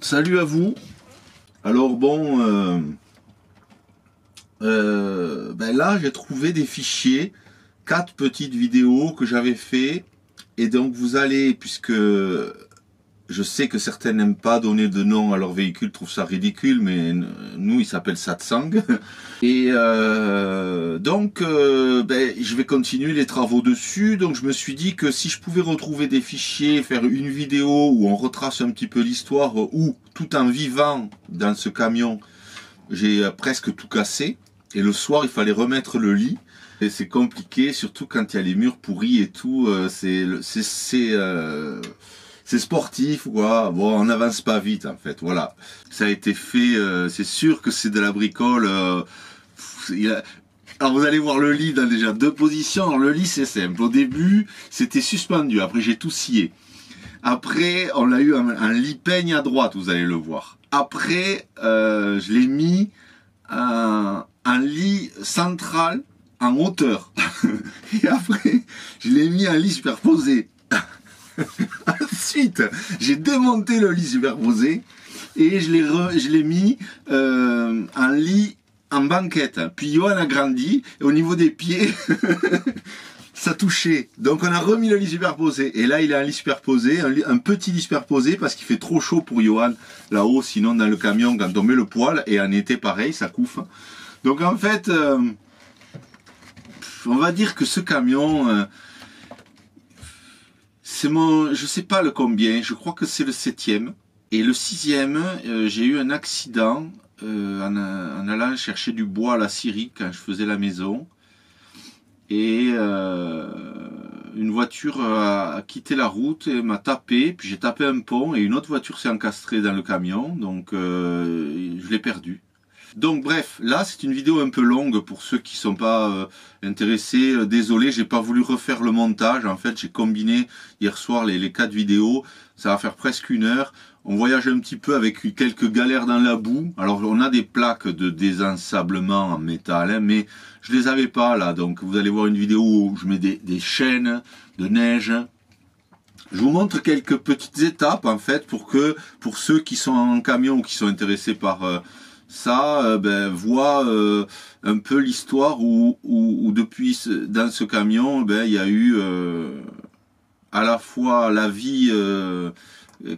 Salut à vous. Alors bon, là j'ai trouvé des fichiers, 4 petites vidéos que j'avais fait, et donc vous allez, puisque je sais que certains n'aiment pas donner de nom à leur véhicule, trouvent ça ridicule, mais nous il s'appelle Satsang, et je vais continuer les travaux dessus. Donc je me suis dit que si je pouvais retrouver des fichiers, faire une vidéo où on retrace un petit peu l'histoire, où tout en vivant dans ce camion, j'ai presque tout cassé, et le soir il fallait remettre le lit, et c'est compliqué, surtout quand il y a les murs pourris et tout, c'est sportif, quoi. Bon, on n'avance pas vite, en fait. Voilà. Ça a été fait, c'est sûr que c'est de la bricole. Alors, vous allez voir le lit dans déjà 2 positions. Alors, le lit, c'est simple. Au début, c'était suspendu. Après, j'ai tout scié. Après, on a eu un lit peigne à droite, vous allez le voir. Après, je l'ai mis un lit central en hauteur. Et après, je l'ai mis un lit superposé. Ensuite, j'ai démonté le lit superposé et je l'ai mis en lit en banquette. Puis Johan a grandi et au niveau des pieds, ça touchait. Donc on a remis le lit superposé. Et là, il a un lit superposé, un petit lit superposé parce qu'il fait trop chaud pour Johan là-haut. Sinon, dans le camion, quand on met le poêle, et en été pareil, ça couffe. Donc en fait, on va dire que ce camion... je sais pas le combien, je crois que c'est le 7e. Et le 6e, j'ai eu un accident en allant chercher du bois à la scierie quand je faisais la maison. Et une voiture a quitté la route et m'a tapé, puis j'ai tapé un pont et une autre voiture s'est encastrée dans le camion, donc je l'ai perdu. Donc bref, là c'est une vidéo un peu longue pour ceux qui sont pas intéressés. Désolé, j'ai pas voulu refaire le montage. En fait, j'ai combiné hier soir les 4 vidéos. Ça va faire presque 1 heure. On voyage un petit peu avec quelques galères dans la boue. Alors on a des plaques de désensablement en métal, hein, mais je les avais pas là. Donc vous allez voir une vidéo où je mets des chaînes de neige. Je vous montre quelques petites étapes en fait pour ceux qui sont en camion ou qui sont intéressés par ça, voit un peu l'histoire où depuis dans ce camion, il y a eu à la fois la vie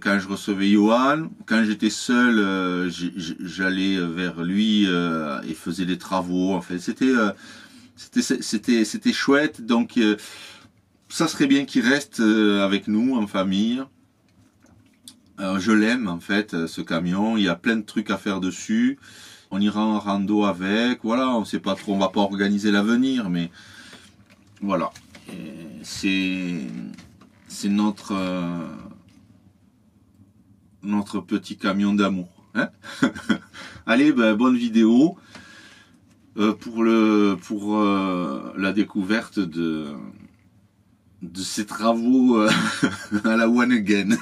quand je recevais Johan, quand j'étais seul, j'allais vers lui et faisais des travaux. En fait, c'était chouette. Donc ça serait bien qu'il reste avec nous en famille. Je l'aime en fait, ce camion, il y a plein de trucs à faire dessus, on ira en rando avec, voilà, on sait pas trop, on va pas organiser l'avenir, mais voilà, c'est notre petit camion d'amour, hein. Allez, bonne vidéo pour la découverte de ces travaux à la one again.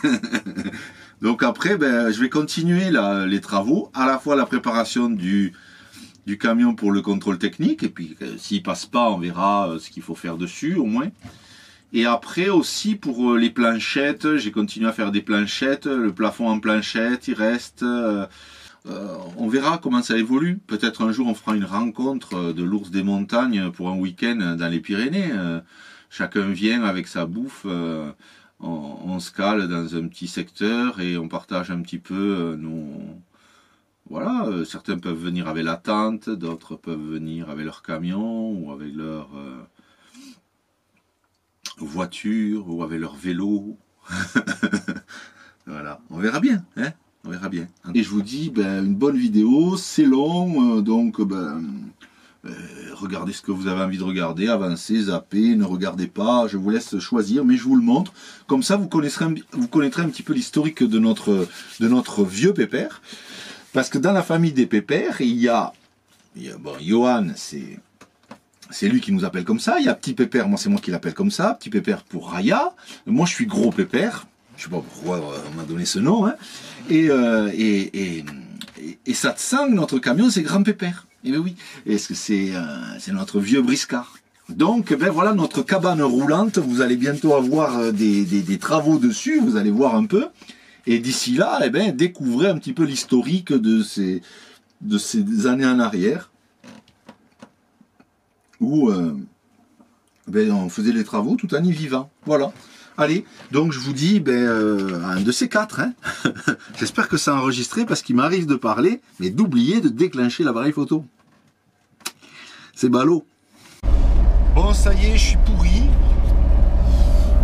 Donc après, je vais continuer les travaux, à la fois la préparation du camion pour le contrôle technique, et puis s'il passe pas, on verra ce qu'il faut faire dessus au moins. Et après aussi pour les planchettes, j'ai continué à faire des planchettes, le plafond en planchette, il reste... on verra comment ça évolue. Peut-être un jour on fera une rencontre de l'ours des montagnes pour un week-end dans les Pyrénées. Chacun vient avec sa bouffe, on se cale dans un petit secteur et on partage un petit peu Voilà, certains peuvent venir avec la tente, d'autres peuvent venir avec leur camion ou avec leur voiture ou avec leur vélo. Voilà, on verra bien, hein, on verra bien. Et je vous dis, une bonne vidéo, c'est long, donc regardez ce que vous avez envie de regarder, avancez, zappez, ne regardez pas, je vous laisse choisir, mais je vous le montre. Comme ça, vous connaîtrez un petit peu l'historique de notre vieux pépère. Parce que dans la famille des pépères, il y a Johan, c'est lui qui nous appelle comme ça. Il y a Petit Pépère, moi c'est moi qui l'appelle comme ça. Petit Pépère pour Raya. Moi je suis Gros Pépère. Je sais pas pourquoi on m'a donné ce nom, hein. Et Satsang, notre camion, c'est Grand Pépère. Et oui, est-ce que c'est notre vieux briscard. Donc, voilà notre cabane roulante. Vous allez bientôt avoir des travaux dessus. Vous allez voir un peu. Et d'ici là, eh ben, découvrez un petit peu l'historique de ces années en arrière, où ben, on faisait les travaux tout en y vivant. Voilà. Allez, donc je vous dis un de ces quatre. Hein. J'espère que ça a enregistré parce qu'il m'arrive de parler, mais d'oublier de déclencher l'appareil photo. C'est ballot. Bon, ça y est, je suis pourri.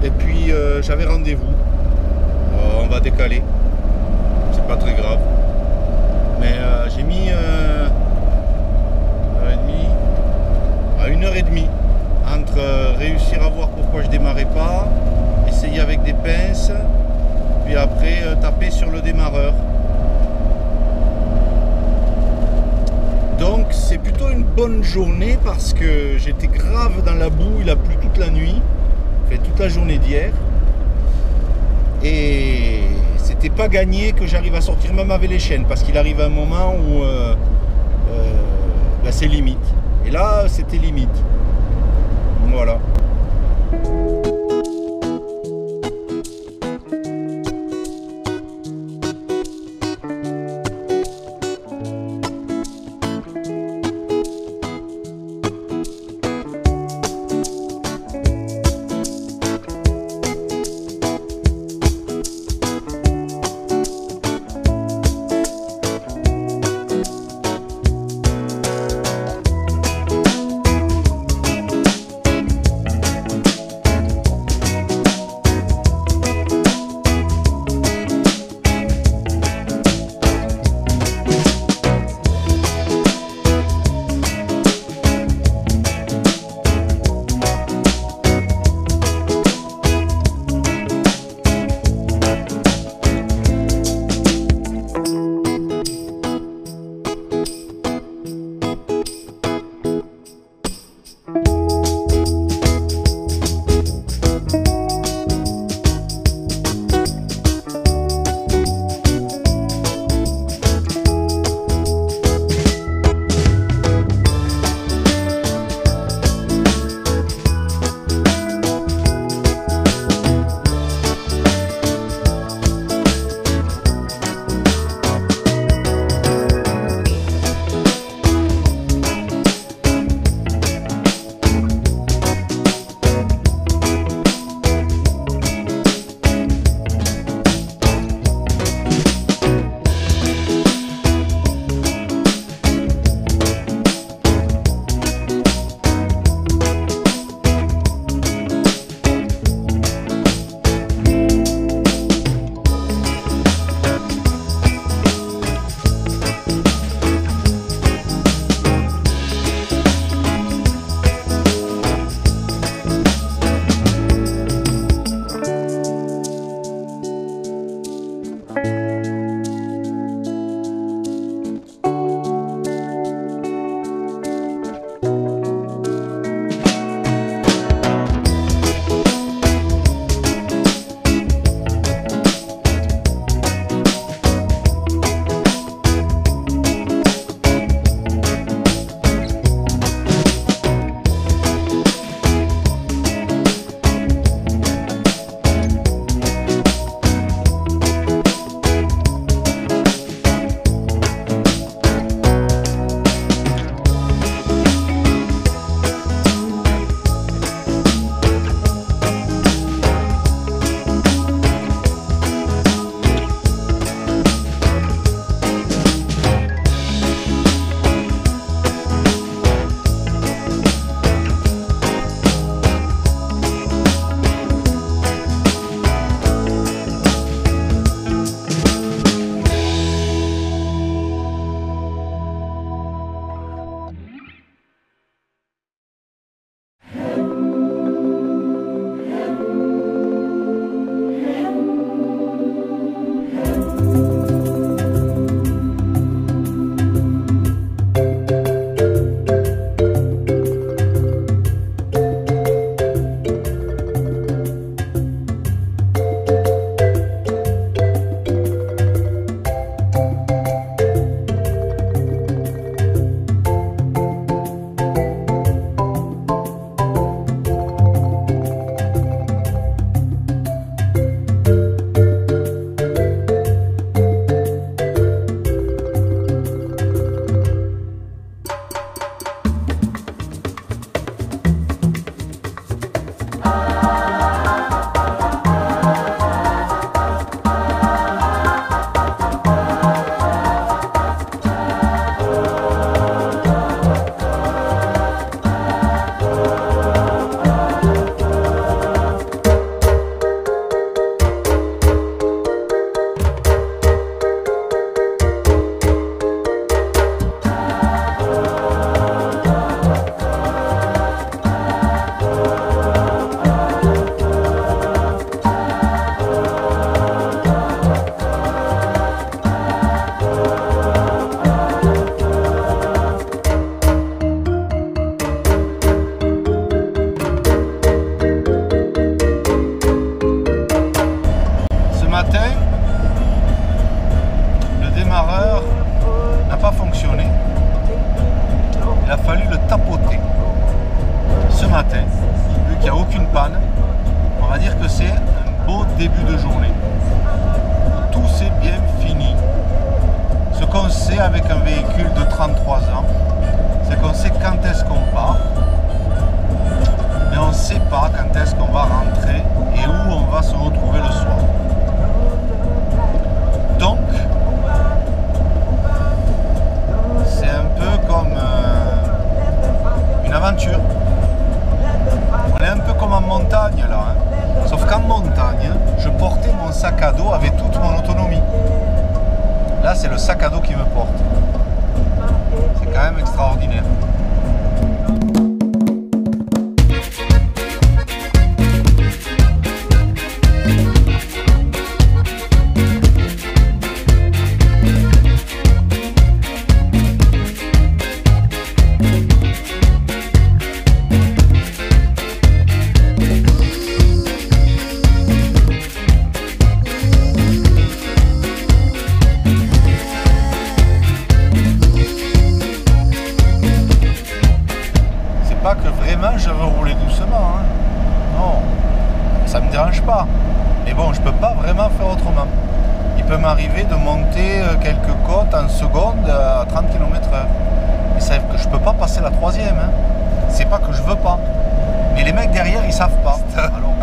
Et puis j'avais rendez-vous. On va décaler. C'est pas très grave. Mais j'ai mis 1h30 entre réussir à voir pourquoi je démarrais pas, essayer avec des pinces, puis après taper sur le démarreur. Donc c'est plutôt une bonne journée parce que j'étais grave dans la boue, il a plu toute la nuit, fait toute la journée d'hier. Et c'était pas gagné que j'arrive à sortir même avec les chaînes parce qu'il arrive un moment où c'est limite. Et là c'était limite. Voilà. avec un véhicule de 33 ans, c'est qu'on sait quand est-ce qu'on part, mais on ne sait pas quand est-ce qu'on va rentrer et où on va se retrouver le soir. Donc, c'est un peu comme une aventure. On est un peu comme en montagne là, hein. Sauf qu'en montagne, je portais mon sac à dos avec toute mon autonomie. Là, c'est le sac à dos qui me porte. C'est quand même extraordinaire. Que vraiment je veux rouler doucement, hein. Non, ça me dérange pas, mais bon, je peux pas vraiment faire autrement. Il peut m'arriver de monter quelques côtes en seconde à 30 km/h, et ça, que je peux pas passer la troisième, hein. C'est pas que je veux pas, mais les mecs derrière ils savent pas. Alors,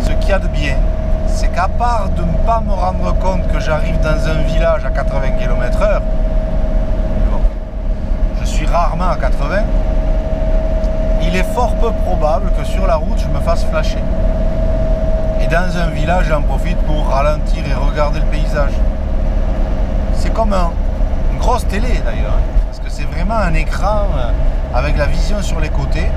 ce qu'il y a de bien, c'est qu'à part de ne pas me rendre compte que j'arrive dans un village à 80 km/h, je suis rarement à 80, il est fort peu probable que sur la route je me fasse flasher. Et dans un village, j'en profite pour ralentir et regarder le paysage. C'est comme une grosse télé d'ailleurs, parce que c'est vraiment un écran avec la vision sur les côtés.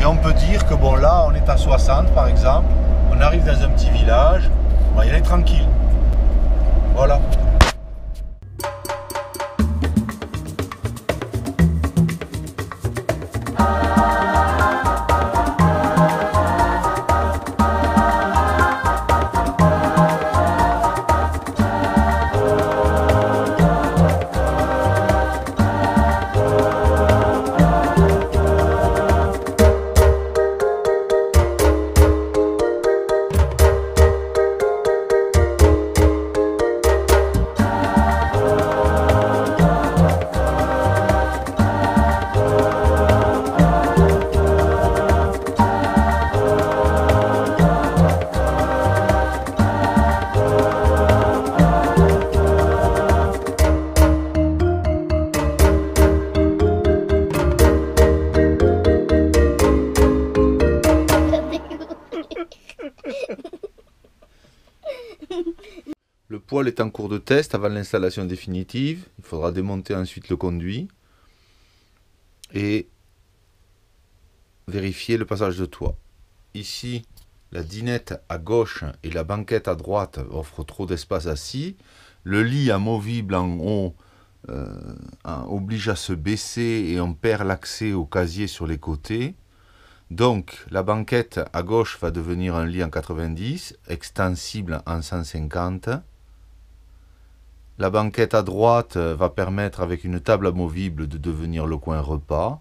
Et on peut dire que bon, là on est à 60 par exemple, on arrive dans un petit village, on va y aller tranquille. Voilà. Le poêle est en cours de test avant l'installation définitive. Il faudra démonter ensuite le conduit et vérifier le passage de toit. Ici, la dinette à gauche et la banquette à droite offrent trop d'espace assis. Le lit amovible en haut oblige à se baisser et on perd l'accès au casier sur les côtés. Donc la banquette à gauche va devenir un lit en 90, extensible en 150. La banquette à droite va permettre avec une table amovible de devenir le coin repas.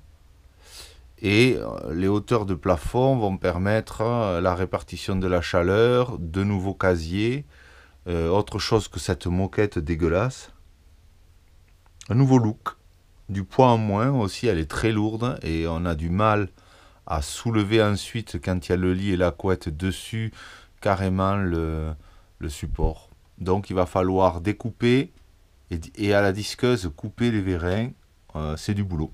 Et les hauteurs de plafond vont permettre la répartition de la chaleur, de nouveaux casiers, autre chose que cette moquette dégueulasse. Un nouveau look, du poids en moins aussi, elle est très lourde et on a du mal à soulever ensuite quand il y a le lit et la couette dessus carrément le support. Donc il va falloir découper et à la disqueuse couper les vérins, c'est du boulot.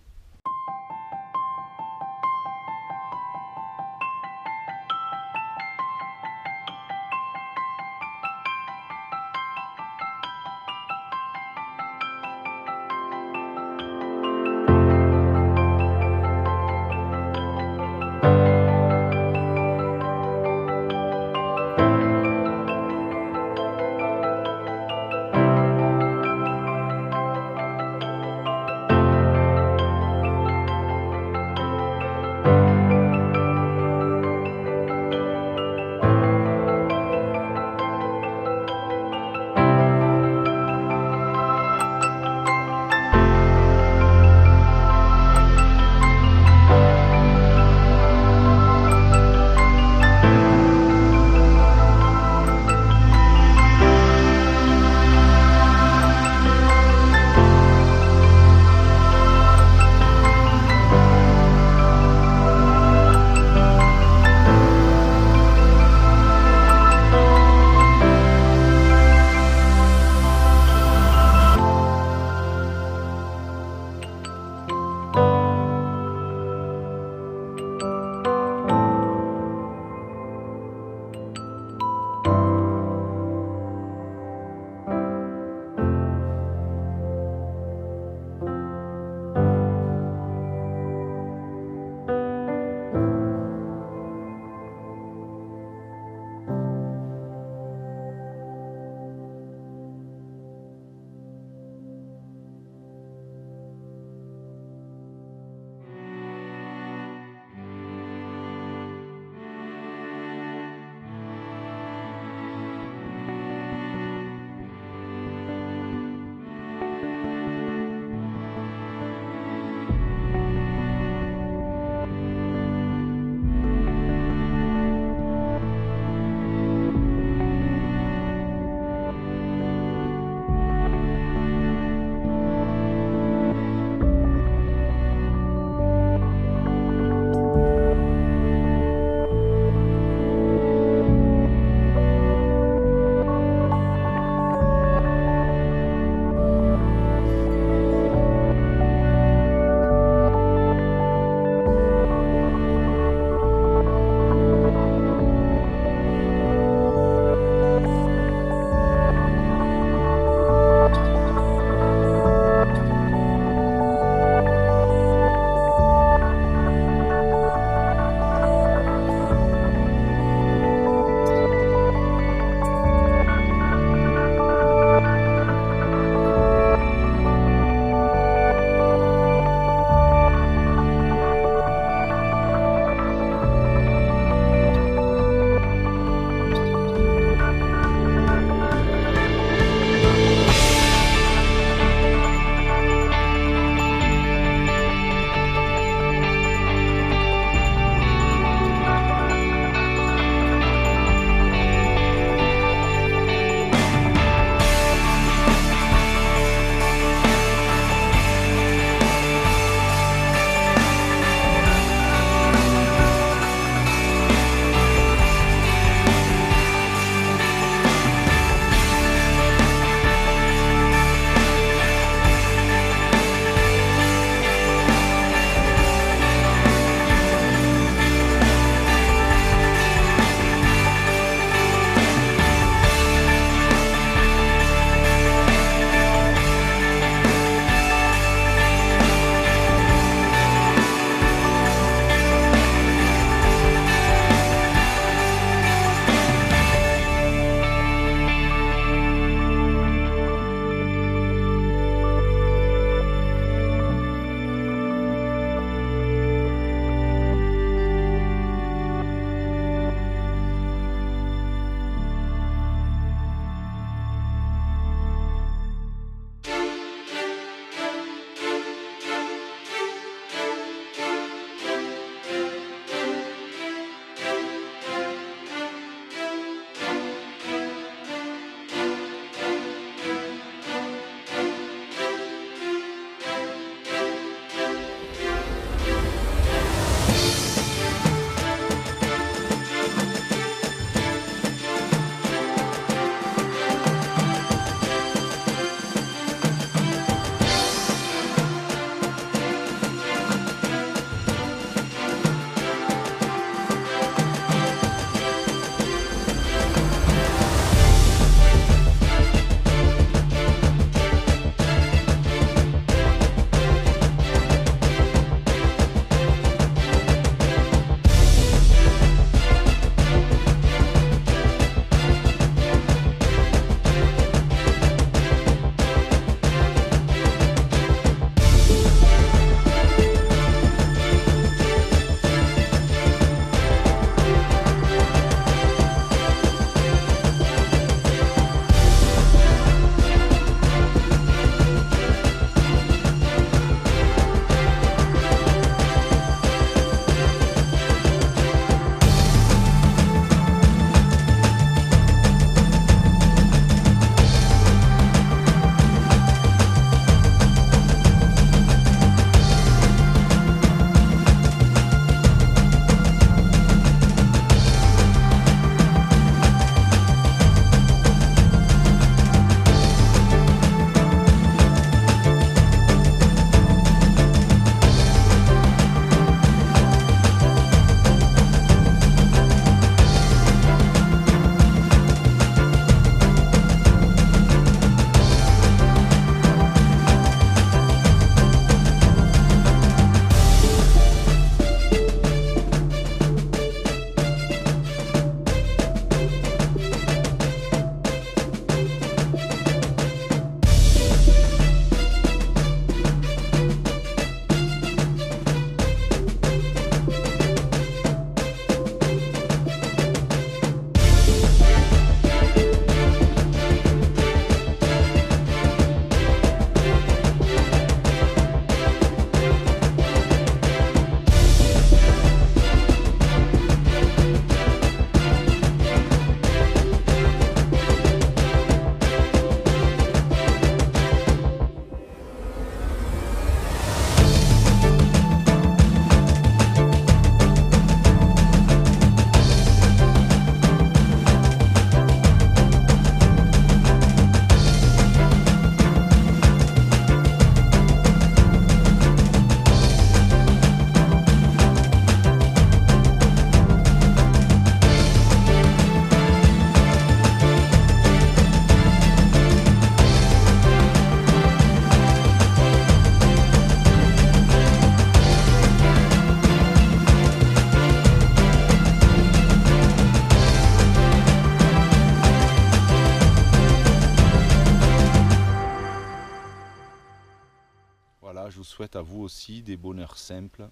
Voilà, je vous souhaite à vous aussi des bonheurs simples.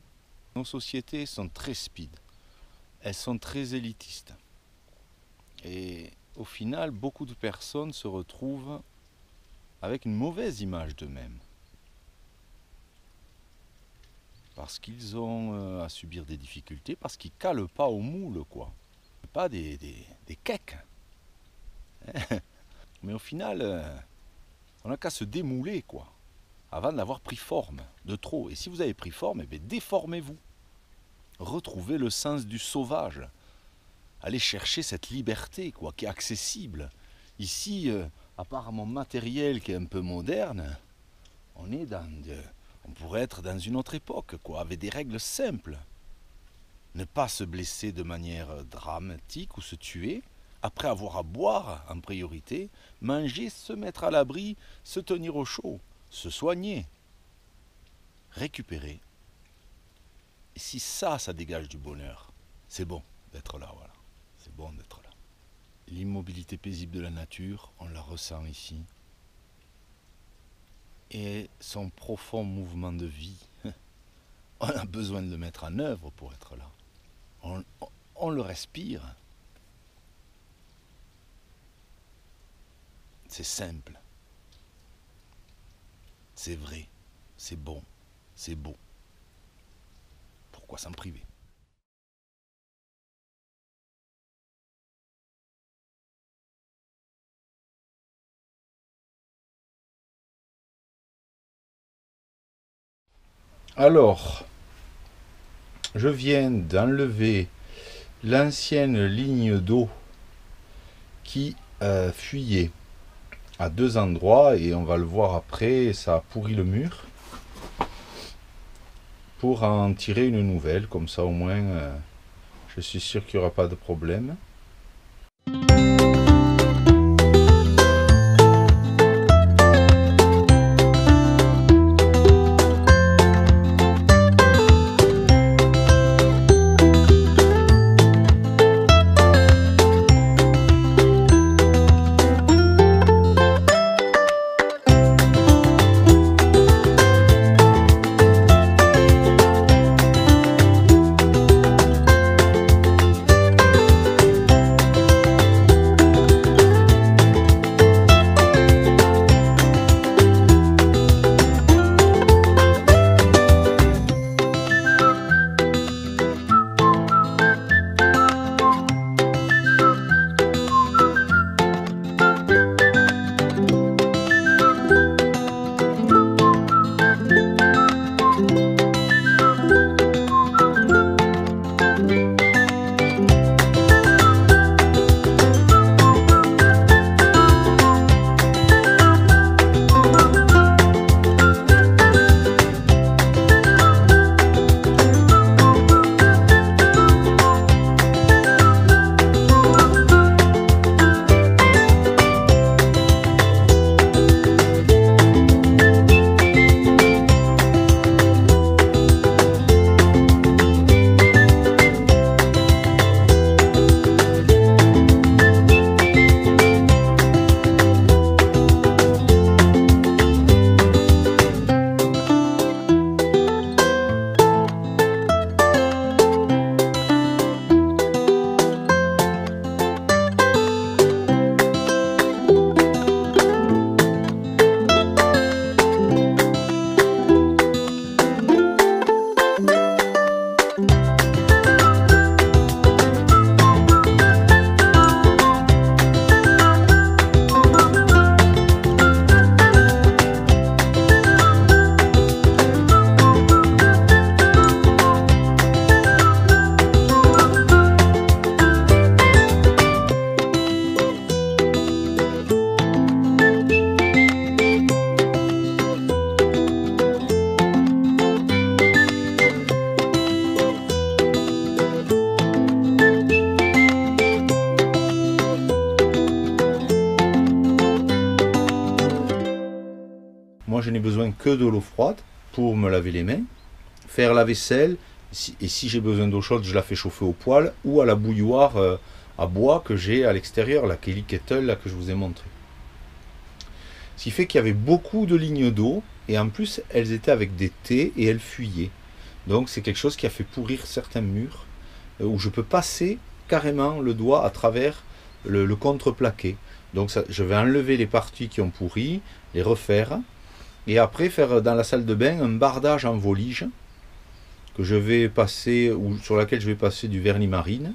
Nos sociétés sont très speed, elles sont très élitistes. Et au final, beaucoup de personnes se retrouvent avec une mauvaise image d'eux-mêmes. Parce qu'ils ont à subir des difficultés, parce qu'ils calent pas au moule, quoi. Pas des cakes. Mais au final, on n'a qu'à se démouler, quoi, avant d'avoir pris forme de trop. Et si vous avez pris forme, eh bien, déformez-vous. Retrouvez le sens du sauvage. Allez chercher cette liberté, quoi, qui est accessible. Ici, à part mon matériel qui est un peu moderne, on est on pourrait être dans une autre époque, quoi, avec des règles simples. Ne pas se blesser de manière dramatique ou se tuer, après avoir à boire en priorité, manger, se mettre à l'abri, se tenir au chaud, se soigner, récupérer. Et si ça dégage du bonheur, c'est bon d'être là, voilà. C'est bon d'être là. L'immobilité paisible de la nature, on la ressent ici. Et son profond mouvement de vie, on a besoin de le mettre en œuvre pour être là. On le respire. C'est simple. C'est vrai. C'est bon. C'est beau. Pourquoi s'en priver ? Alors, je viens d'enlever l'ancienne ligne d'eau qui fuyait à 2 endroits, et on va le voir après, ça a pourri le mur, pour en tirer une nouvelle, comme ça au moins je suis sûr qu'il n'y aura pas de problème. Moi, je n'ai besoin que de l'eau froide pour me laver les mains, faire la vaisselle, et si j'ai besoin d'eau chaude, je la fais chauffer au poêle ou à la bouilloire à bois que j'ai à l'extérieur, la Kelly Kettle là, que je vous ai montré. Ce qui fait qu'il y avait beaucoup de lignes d'eau, et en plus, elles étaient avec des T et elles fuyaient. Donc c'est quelque chose qui a fait pourrir certains murs, où je peux passer carrément le doigt à travers le contreplaqué. Donc je vais enlever les parties qui ont pourri, les refaire, et après faire dans la salle de bain un bardage en volige que je vais passer, ou sur laquelle je vais passer du vernis marine,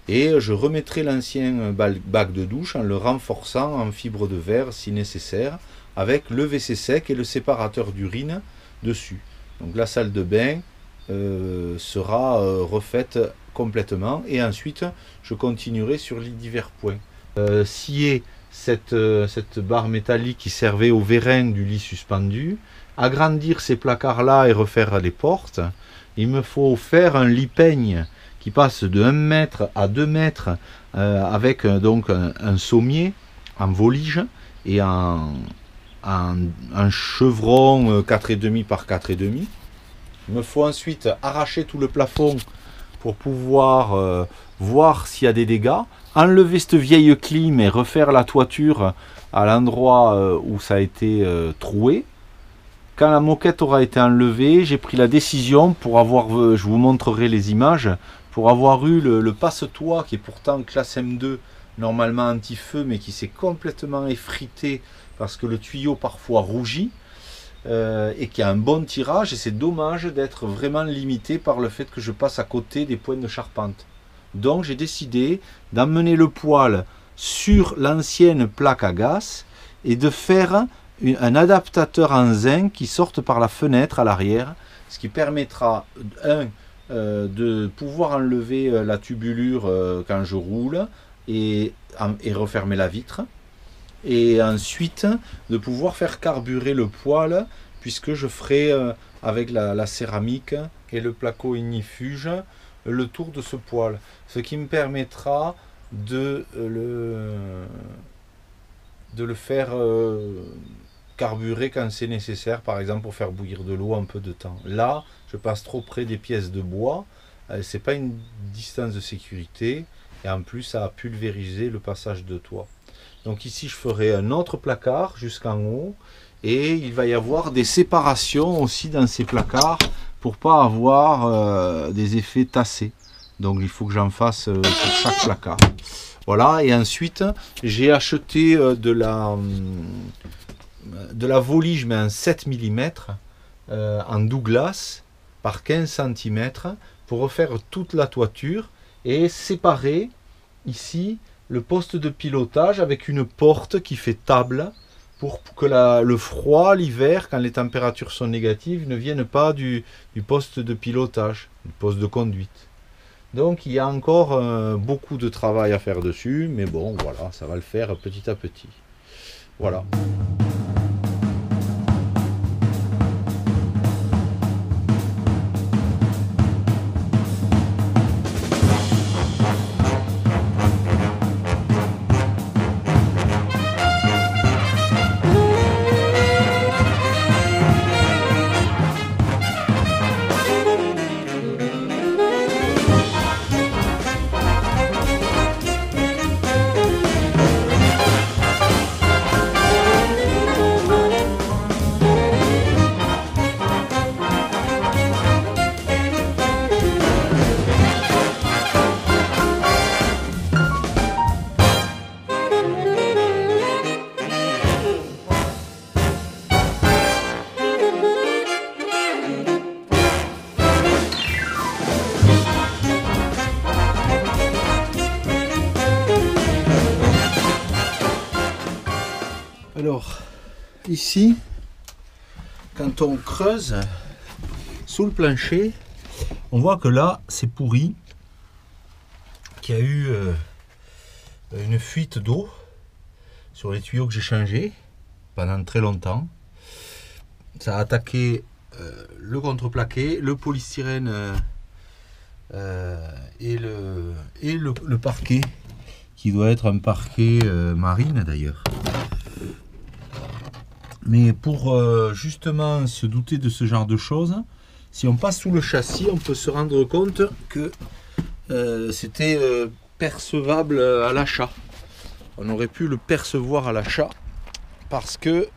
et je remettrai l'ancien bac de douche en le renforçant en fibre de verre si nécessaire, avec le WC sec et le séparateur d'urine dessus. Donc la salle de bain sera refaite complètement, et ensuite je continuerai sur les divers points. Scier cette barre métallique qui servait au vérin du lit suspendu, agrandir ces placards là et refaire les portes. Il me faut faire un lit peigne qui passe de 1 mètre à 2 mètres avec donc un sommier en volige et un chevron 4,5 par 4,5. Il me faut ensuite arracher tout le plafond pour pouvoir voir s'il y a des dégâts, enlever cette vieille clim et refaire la toiture à l'endroit où ça a été troué. Quand la moquette aura été enlevée, j'ai pris la décision pour avoir, je vous montrerai les images, pour avoir eu le passe-toit qui est pourtant classe M2, normalement anti-feu, mais qui s'est complètement effrité parce que le tuyau parfois rougit et qui a un bon tirage, et c'est dommage d'être vraiment limité par le fait que je passe à côté des points de charpente. Donc j'ai décidé d'emmener le poêle sur l'ancienne plaque à gaz et de faire un adaptateur en zinc qui sorte par la fenêtre à l'arrière, ce qui permettra de pouvoir enlever la tubulure quand je roule et refermer la vitre, et ensuite de pouvoir faire carburer le poêle, puisque je ferai avec la céramique et le placo ignifuge le tour de ce poêle, ce qui me permettra de le faire carburer quand c'est nécessaire, par exemple pour faire bouillir de l'eau un peu de temps. Là, je passe trop près des pièces de bois, c'est pas une distance de sécurité, et en plus ça a pulvérisé le passage de toit. Donc ici je ferai un autre placard jusqu'en haut, et il va y avoir des séparations aussi dans ces placards pour pas avoir des effets tassés. Donc il faut que j'en fasse pour chaque placard. Voilà, et ensuite j'ai acheté de la volige, mais en 7 mm en Douglas par 15 cm pour refaire toute la toiture et séparer ici le poste de pilotage avec une porte qui fait table pour que le froid l'hiver, quand les températures sont négatives, ne vienne pas du poste de pilotage, du poste de conduite. Donc il y a encore beaucoup de travail à faire dessus, mais bon voilà, ça va le faire petit à petit. Voilà. Alors, ici, quand on creuse sous le plancher, on voit que là, c'est pourri, qu'il y a eu une fuite d'eau sur les tuyaux que j'ai changés pendant très longtemps. Ça a attaqué le contreplaqué, le polystyrène et le parquet, qui doit être un parquet marine d'ailleurs. Mais pour justement se douter de ce genre de choses, si on passe sous le châssis, on peut se rendre compte que c'était percevable à l'achat. On aurait pu le percevoir à l'achat parce que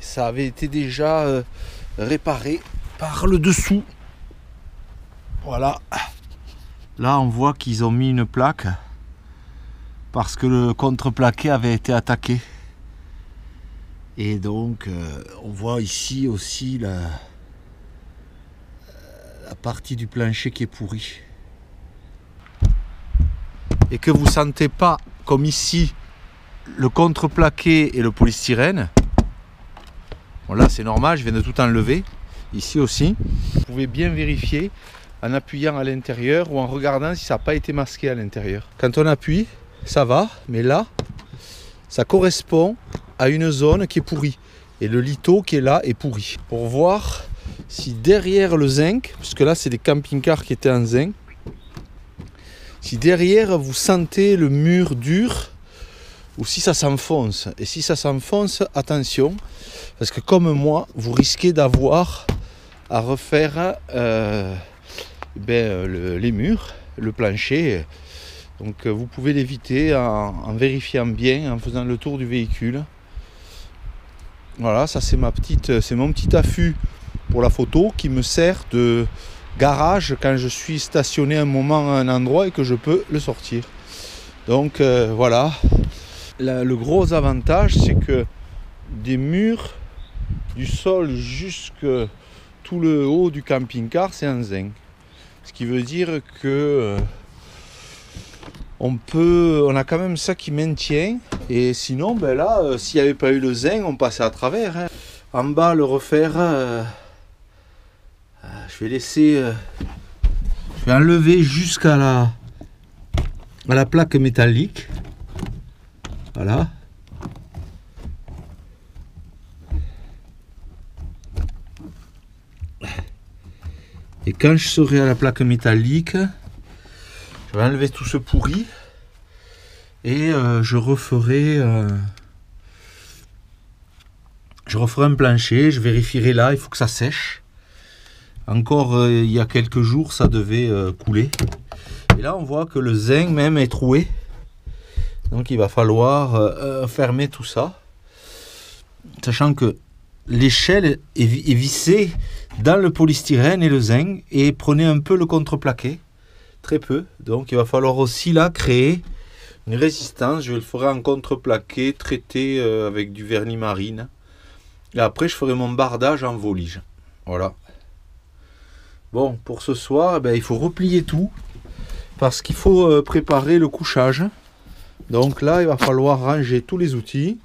ça avait été déjà réparé par le dessous. Voilà. Là, on voit qu'ils ont mis une plaque parce que le contreplaqué avait été attaqué. Et donc on voit ici aussi la partie du plancher qui est pourrie. Et que vous ne sentez pas, comme ici, le contreplaqué et le polystyrène. Bon là c'est normal, je viens de tout enlever. Ici aussi. Vous pouvez bien vérifier en appuyant à l'intérieur ou en regardant si ça n'a pas été masqué à l'intérieur. Quand on appuie, ça va, mais là, ça correspond à une zone qui est pourrie. Et le litho qui est là est pourri. Pour voir si derrière le zinc, parce que là c'est des camping-cars qui étaient en zinc, si derrière vous sentez le mur dur ou si ça s'enfonce. Et si ça s'enfonce, attention, parce que comme moi, vous risquez d'avoir à refaire les murs, le plancher. Donc vous pouvez l'éviter en vérifiant bien, en faisant le tour du véhicule. Voilà, ça c'est mon petit affût pour la photo qui me sert de garage quand je suis stationné un moment à un endroit et que je peux le sortir. Donc voilà, le gros avantage c'est que des murs du sol jusque tout le haut du camping-car c'est en zinc. Ce qui veut dire que on a quand même ça qui maintient. Et sinon, ben là, s'il n'y avait pas eu le zinc, on passait à travers. Hein. En bas, le refaire, je vais laisser, je vais enlever jusqu'à la plaque métallique. Voilà. Et quand je serai à la plaque métallique, je vais enlever tout ce pourri et je referai un plancher. Je vérifierai là, il faut que ça sèche. Encore il y a quelques jours, ça devait couler. Et là, on voit que le zinc même est troué. Donc il va falloir fermer tout ça. Sachant que l'échelle est vissée dans le polystyrène et le zinc. Et prenez un peu le contreplaqué. Très peu. Donc il va falloir aussi là créer une résistance. Je le ferai en contreplaqué traité avec du vernis marine. Et après je ferai mon bardage en volige. Voilà. Bon, pour ce soir, il faut replier tout. Parce qu'il faut préparer le couchage. Donc là, il va falloir ranger tous les outils.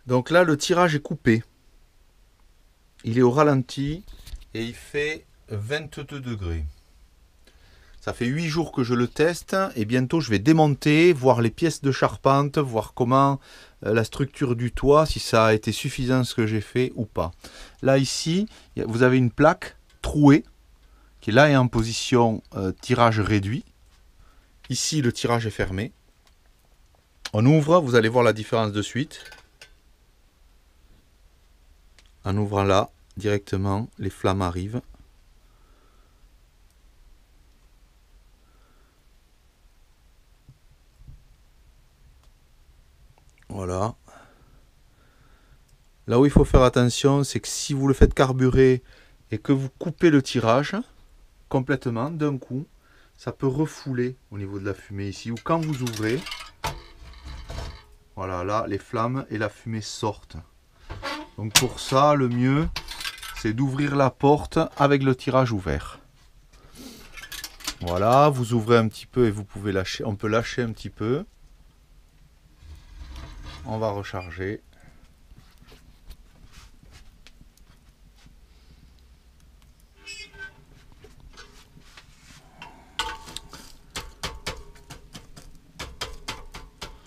Donc là, le tirage est coupé. Il est au ralenti et il fait 22 degrés. Ça fait 8 jours que je le teste et bientôt je vais démonter, voir les pièces de charpente, voir comment la structure du toit, si ça a été suffisant ce que j'ai fait ou pas. Là ici, vous avez une plaque trouée qui là est en position tirage réduit. Ici le tirage est fermé. On ouvre, vous allez voir la différence de suite. En ouvrant là, directement, les flammes arrivent. Voilà. Là où il faut faire attention, c'est que si vous le faites carburer et que vous coupez le tirage complètement d'un coup, ça peut refouler au niveau de la fumée ici. Ou quand vous ouvrez, voilà, là, les flammes et la fumée sortent. Donc pour ça, le mieux, c'est d'ouvrir la porte avec le tirage ouvert. Voilà, vous ouvrez un petit peu et vous pouvez lâcher. On peut lâcher un petit peu. On va recharger.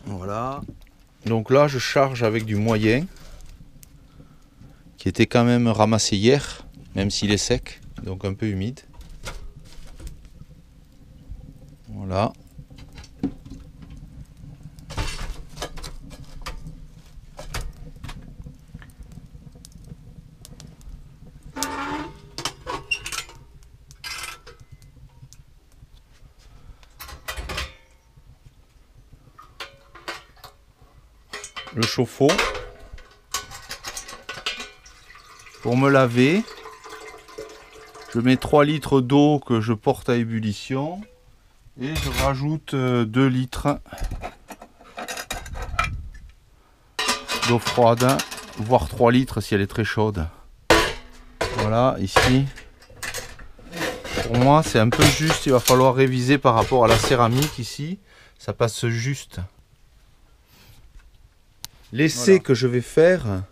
Voilà. Donc là, je charge avec du moyen, qui était quand même ramassé hier, même s'il est sec, donc un peu humide. Voilà. Le chauffe-eau pour me laver, je mets 3 litres d'eau que je porte à ébullition et je rajoute 2 litres d'eau froide, voire 3 litres si elle est très chaude. Voilà, ici pour moi c'est un peu juste, il va falloir réviser par rapport à la céramique. Ici ça passe juste. L'essai voilà que je vais faire,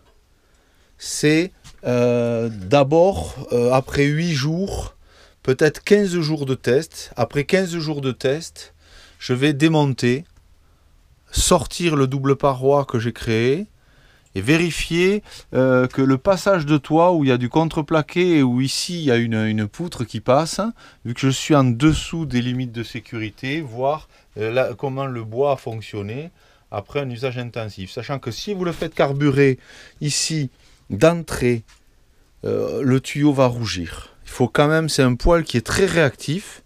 c'est d'abord, après 8 jours, peut-être 15 jours de test. Après 15 jours de test, je vais démonter, sortir le double paroi que j'ai créé et vérifier que le passage de toit où il y a du contreplaqué et où ici il y a une poutre qui passe, vu que je suis en dessous des limites de sécurité, voir comment le bois a fonctionné après un usage intensif, sachant que si vous le faites carburer ici d'entrée, le tuyau va rougir. Il faut quand même, c'est un poêle qui est très réactif,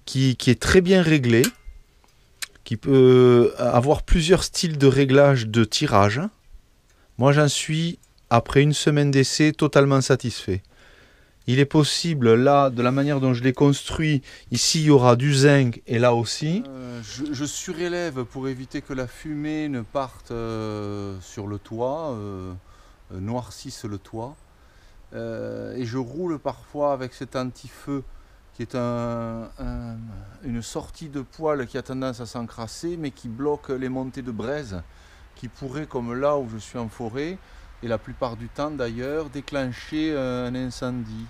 qui est très bien réglé, qui peut avoir plusieurs styles de réglage de tirage. Moi j'en suis, après une semaine d'essai, totalement satisfait. Il est possible, là, de la manière dont je l'ai construit, ici il y aura du zinc et là aussi. Je surélève pour éviter que la fumée ne parte sur le toit, noircisse le toit. Et je roule parfois avec cet anti-feu qui est une sortie de poêle qui a tendance à s'encrasser mais qui bloque les montées de braise qui pourraient, comme là où je suis en forêt, et la plupart du temps d'ailleurs, déclencher un incendie.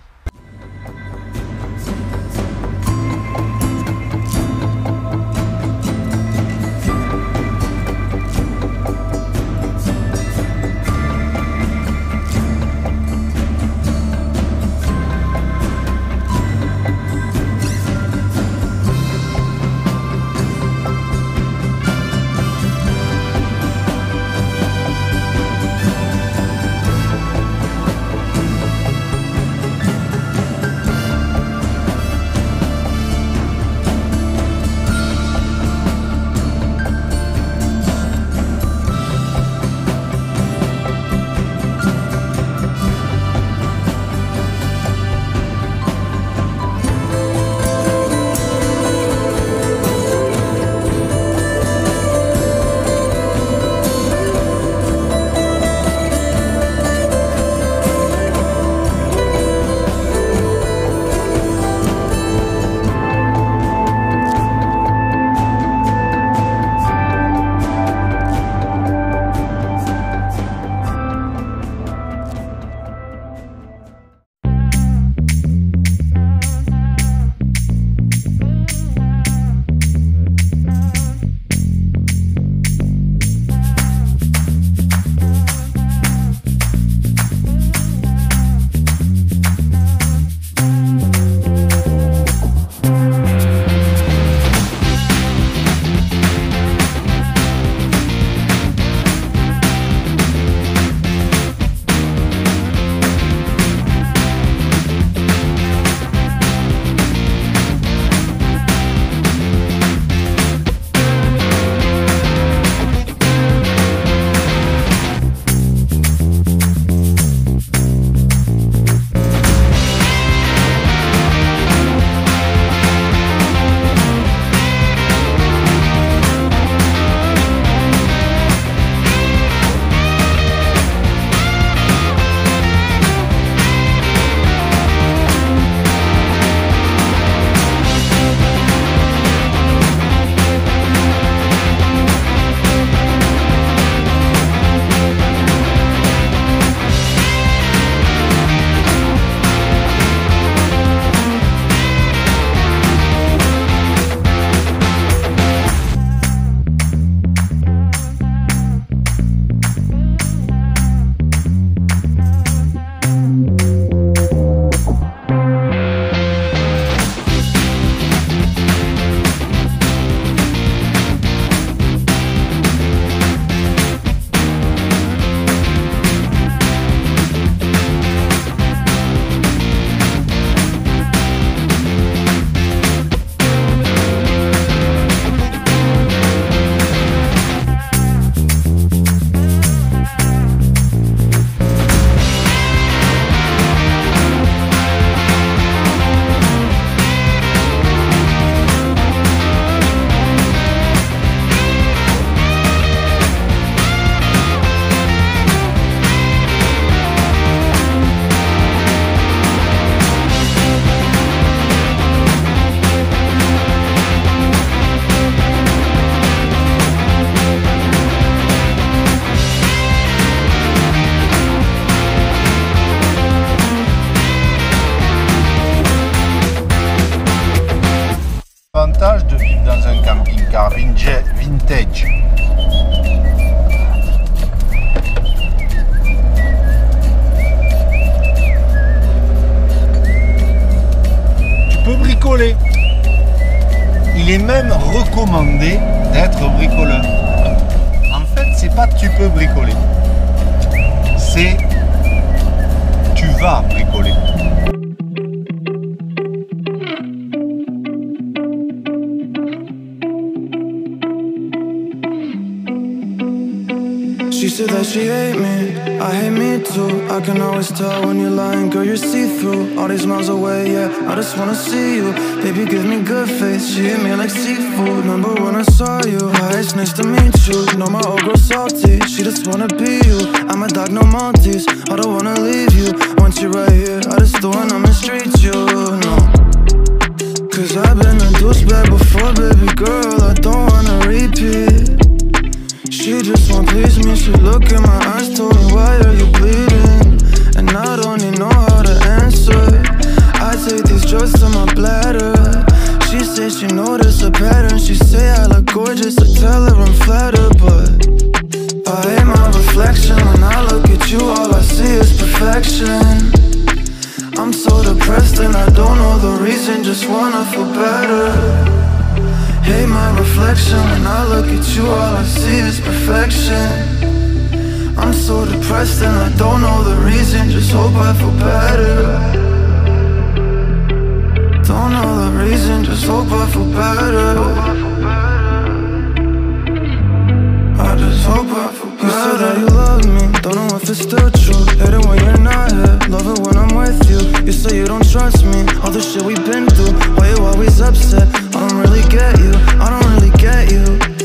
bricoler. Il est même recommandé d'être bricoleur. En fait, c'est pas tu peux bricoler, c'est tu vas bricoler. She said that she hate me, I hate me too. I can always tell when you're lying, girl, you're see-through. All these miles away, yeah, I just wanna see you. Baby, give me good face, she hit me like seafood. Remember when I saw you, hi, it's nice to meet you. No, my old girl salty, she just wanna be you. I'm a dog, no Maltese, I don't wanna leave you. Once you're right here, I just don't wanna mistreat you, no. Cause I've been a douchebag before, baby girl, I don't wanna repeat. She just won't please me, she look in my eyes, told me why are you bleeding? And I don't even know how to answer. I take these drugs to my bladder. She says she noticed a pattern. She say I look gorgeous, I tell her I'm flattered. But I hate my reflection. When I look at you, all I see is perfection. I'm so depressed and I don't know the reason, just wanna feel better. Hate my reflection. When I look at you, all I see is perfection. I'm so depressed and I don't know the reason, just hope I feel better. Don't know the reason, just hope I feel better. I just hope I feel better. You said that you love me, don't know if it's still true. Hate it when you're not here, love it when I'm with you. You say you don't trust me, all the shit we've been through. Why you always upset? I don't really get you, I don't really get you.